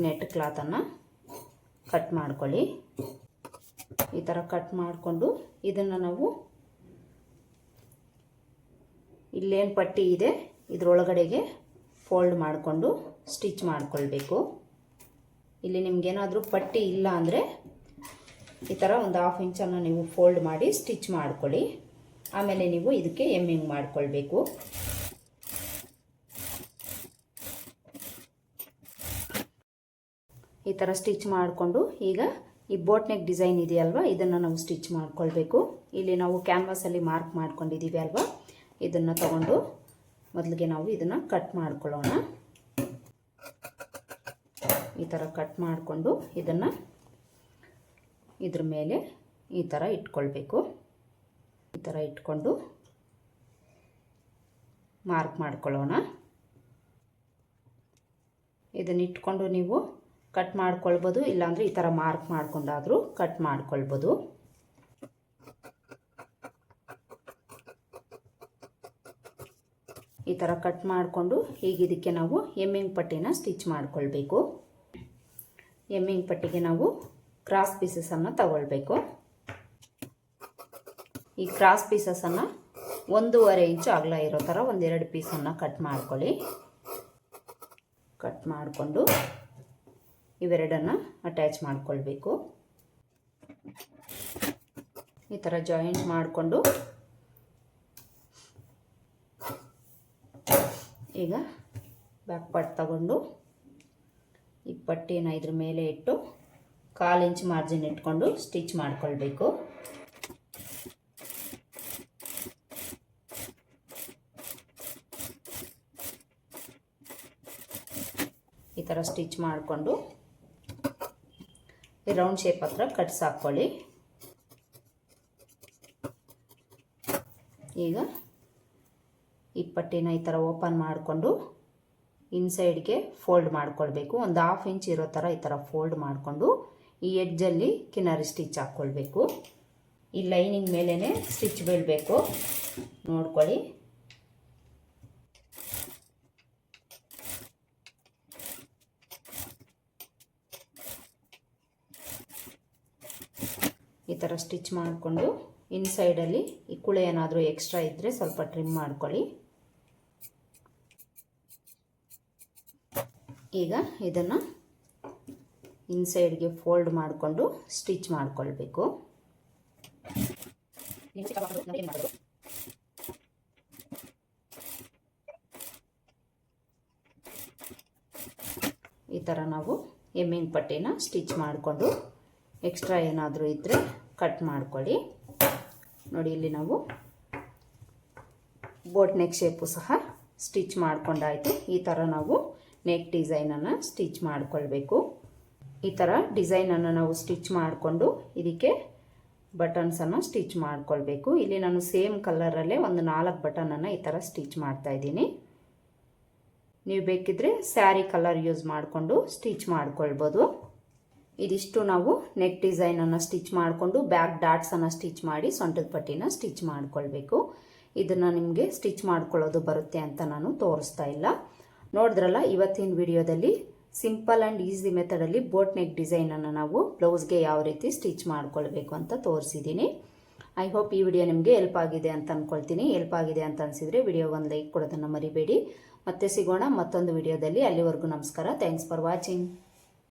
ನೆಟ್ ಕ್ಲಾತನ್ನು ಕಟ್ ಮಾಡ್ಕೊಳ್ಳಿ. ಈ ಥರ ಕಟ್ ಮಾಡಿಕೊಂಡು ಇದನ್ನು ನಾವು ಇಲ್ಲೇನು ಪಟ್ಟಿ ಇದೆ ಇದರೊಳಗಡೆಗೆ ಫೋಲ್ಡ್ ಮಾಡಿಕೊಂಡು ಸ್ಟಿಚ್ ಮಾಡ್ಕೊಳ್ಬೇಕು. ಇಲ್ಲಿ ನಿಮಗೇನಾದರೂ ಪಟ್ಟಿ ಇಲ್ಲ ಅಂದರೆ ಈ ಥರ ಒಂದು 1/2 ಇಂಚನ್ನು ನೀವು ಫೋಲ್ಡ್ ಮಾಡಿ ಸ್ಟಿಚ್ ಮಾಡ್ಕೊಳ್ಳಿ. ಆಮೇಲೆ ನೀವು ಇದಕ್ಕೆ ಎಮ್ಮಿಂಗ್ ಮಾಡ್ಕೊಳ್ಬೇಕು. ಈ ಥರ ಸ್ಟಿಚ್ ಮಾಡಿಕೊಂಡು ಈಗ ಈ ಬೋಟ್ ನೆಕ್ ಡಿಸೈನ್ ಇದೆಯಲ್ವ, ಇದನ್ನು ನಾವು ಸ್ಟಿಚ್ ಮಾಡ್ಕೊಳ್ಬೇಕು. ಇಲ್ಲಿ ನಾವು ಕ್ಯಾನ್ವಾಸಲ್ಲಿ ಮಾರ್ಕ್ ಮಾಡ್ಕೊಂಡಿದ್ದೀವಿ ಅಲ್ವಾ, ಇದನ್ನು ತಗೊಂಡು ಮೊದಲಿಗೆ ನಾವು ಇದನ್ನು ಕಟ್ ಮಾಡ್ಕೊಳ್ಳೋಣ. ಈ ಥರ ಕಟ್ ಮಾಡಿಕೊಂಡು ಇದನ್ನು ಇದ್ರ ಮೇಲೆ ಈ ಥರ ಇಟ್ಕೊಳ್ಬೇಕು. ಈ ಥರ ಇಟ್ಕೊಂಡು ಮಾರ್ಕ್ ಮಾಡ್ಕೊಳ್ಳೋಣ. ಇದನ್ನು ಇಟ್ಕೊಂಡು ನೀವು ಕಟ್ ಮಾಡ್ಕೊಳ್ಬೋದು, ಇಲ್ಲಾಂದರೆ ಈ ಥರ ಮಾರ್ಕ್ ಮಾಡ್ಕೊಂಡಾದರೂ ಕಟ್ ಮಾಡ್ಕೊಳ್ಬೋದು. ಈ ಥರ ಕಟ್ ಮಾಡಿಕೊಂಡು ಈಗ ಇದಕ್ಕೆ ನಾವು ಎಮ್ಮಿಂಗ್ ಪಟ್ಟಿನ ಸ್ಟಿಚ್ ಮಾಡ್ಕೊಳ್ಬೇಕು. ಎಮ್ಮಿಂಗ್ ಪಟ್ಟಿಗೆ ನಾವು ಕ್ರಾಸ್ ಪೀಸಸನ್ನು ತಗೊಳ್ಬೇಕು. ಈ ಕ್ರಾಸ್ ಪೀಸಸನ್ನು 1.5 ಇಂಚು ಅಗಲ ಇರೋ ಥರ ಒಂದೆರಡು ಪೀಸನ್ನು ಕಟ್ ಮಾಡ್ಕೊಳ್ಳಿ. ಕಟ್ ಮಾಡಿಕೊಂಡು ಇವೆರಡನ್ನು ಅಟ್ಯಾಚ್ ಮಾಡ್ಕೊಳ್ಬೇಕು. ಈ ಥರ ಜಾಯಿಂಟ್ ಮಾಡಿಕೊಂಡು ಈಗ ಬ್ಯಾಕ್ ಪಾರ್ಟ್ ತಗೊಂಡು ಈ ಪಟ್ಟಿಯನ್ನು ಇದ್ರ ಮೇಲೆ ಇಟ್ಟು 1/4 ಇಂಚ್ ಮಾರ್ಜಿನ್ ಇಟ್ಕೊಂಡು ಸ್ಟಿಚ್ ಮಾಡ್ಕೊಳ್ಬೇಕು. ಈ ಥರ ಸ್ಟಿಚ್ ಮಾಡಿಕೊಂಡು ಈ ರೌಂಡ್ ಶೇಪ್ ಹತ್ರ ಕಟ್ಸ್ ಹಾಕ್ಕೊಳ್ಳಿ. ಈಗ ಈ ಪಟ್ಟಿನ ಈ ಥರ ಓಪನ್ ಮಾಡಿಕೊಂಡು ಇನ್ಸೈಡ್ಗೆ ಫೋಲ್ಡ್ ಮಾಡ್ಕೊಳ್ಬೇಕು. ಒಂದು 1/2 ಇಂಚ್ ಇರೋ ಥರ ಈ ಥರ ಫೋಲ್ಡ್ ಮಾಡಿಕೊಂಡು ಈ ಎಡ್ಜಲ್ಲಿ ಕಿನಾರಿ ಸ್ಟಿಚ್ ಹಾಕ್ಕೊಳ್ಬೇಕು. ಈ ಲೈನಿಂಗ್ ಮೇಲೇ ಸ್ಟಿಚ್ ಬೀಳಬೇಕು, ನೋಡ್ಕೊಳ್ಳಿ. ಈ ಥರ ಸ್ಟಿಚ್ ಮಾಡಿಕೊಂಡು ಇನ್ಸೈಡಲ್ಲಿ ಈ ಕುಳೆ ಏನಾದರೂ ಎಕ್ಸ್ಟ್ರಾ ಇದ್ದರೆ ಸ್ವಲ್ಪ ಟ್ರಿಮ್ ಮಾಡ್ಕೊಳ್ಳಿ. ಈಗ ಇದನ್ನು ಇನ್ಸೈಡ್ಗೆ ಫೋಲ್ಡ್ ಮಾಡಿಕೊಂಡು ಸ್ಟಿಚ್ ಮಾಡ್ಕೊಳ್ಬೇಕು. ಈ ಥರ ನಾವು ಎಮ್ಮಿಂಗ್ ಪಟ್ಟಿನ ಸ್ಟಿಚ್ ಮಾಡಿಕೊಂಡು ಎಕ್ಸ್ಟ್ರಾ ಏನಾದರೂ ಇದ್ದರೆ ಕಟ್ ಮಾಡ್ಕೊಳ್ಳಿ. ನೋಡಿ, ಇಲ್ಲಿ ನಾವು ಬೋಟ್ ನೆಕ್ ಶೇಪು ಸಹ ಸ್ಟಿಚ್ ಮಾಡ್ಕೊಂಡಾಯಿತು. ಈ ಥರ ನಾವು ನೆಕ್ ಡಿಸೈನನ್ನು ಸ್ಟಿಚ್ ಮಾಡ್ಕೊಳ್ಬೇಕು. ಈ ಥರ ಡಿಸೈನನ್ನು ನಾವು ಸ್ಟಿಚ್ ಮಾಡಿಕೊಂಡು ಇದಕ್ಕೆ ಬಟನ್ಸನ್ನು ಸ್ಟಿಚ್ ಮಾಡ್ಕೊಳ್ಬೇಕು. ಇಲ್ಲಿ ನಾನು ಸೇಮ್ ಕಲರಲ್ಲೇ ಒಂದು 4 ಬಟನನ್ನು ಈ ಥರ ಸ್ಟಿಚ್ ಮಾಡ್ತಾಯಿದ್ದೀನಿ. ನೀವು ಬೇಕಿದ್ದರೆ ಸ್ಯಾರಿ ಕಲರ್ ಯೂಸ್ ಮಾಡಿಕೊಂಡು ಸ್ಟಿಚ್ ಮಾಡ್ಕೊಳ್ಬೋದು. ಇದಿಷ್ಟು ನಾವು ನೆಕ್ ಡಿಸೈನನ್ನು ಸ್ಟಿಚ್ ಮಾಡಿಕೊಂಡು ಬ್ಯಾಕ್ ಡಾಟ್ಸನ್ನು ಸ್ಟಿಚ್ ಮಾಡಿ ಸೊಂಟದ ಪಟ್ಟಿನ ಸ್ಟಿಚ್ ಮಾಡ್ಕೊಳ್ಬೇಕು. ಇದನ್ನು ನಿಮಗೆ ಸ್ಟಿಚ್ ಮಾಡ್ಕೊಳ್ಳೋದು ಬರುತ್ತೆ ಅಂತ ನಾನು ತೋರಿಸ್ತಾ ಇಲ್ಲ. ನೋಡಿದ್ರಲ್ಲ, ಇವತ್ತಿನ ವಿಡಿಯೋದಲ್ಲಿ ಸಿಂಪಲ್ ಆ್ಯಂಡ್ ಈಸಿ ಮೆಥಡಲ್ಲಿ ಬೋಟ್ ನೆಕ್ ಡಿಸೈನನ್ನು ನಾವು ಬ್ಲೌಸ್ಗೆ ಯಾವ ರೀತಿ ಸ್ಟಿಚ್ ಮಾಡ್ಕೊಳ್ಬೇಕು ಅಂತ ತೋರಿಸಿದ್ದೀನಿ. ಐ ಹೋಪ್ ಈ ವಿಡಿಯೋ ನಿಮಗೆ ಹೆಲ್ಪ್ ಆಗಿದೆ ಅಂತ ಅಂದ್ಕೊಳ್ತೀನಿ. ಹೆಲ್ಪ್ ಆಗಿದೆ ಅಂತ ಅನಿಸಿದರೆ ವಿಡಿಯೋಗೊಂದು ಲೈಕ್ ಕೊಡೋದನ್ನು ಮರಿಬೇಡಿ. ಮತ್ತೆ ಸಿಗೋಣ ಮತ್ತೊಂದು ವಿಡಿಯೋದಲ್ಲಿ. ಅಲ್ಲಿವರೆಗೂ ನಮಸ್ಕಾರ. Thanks for watching.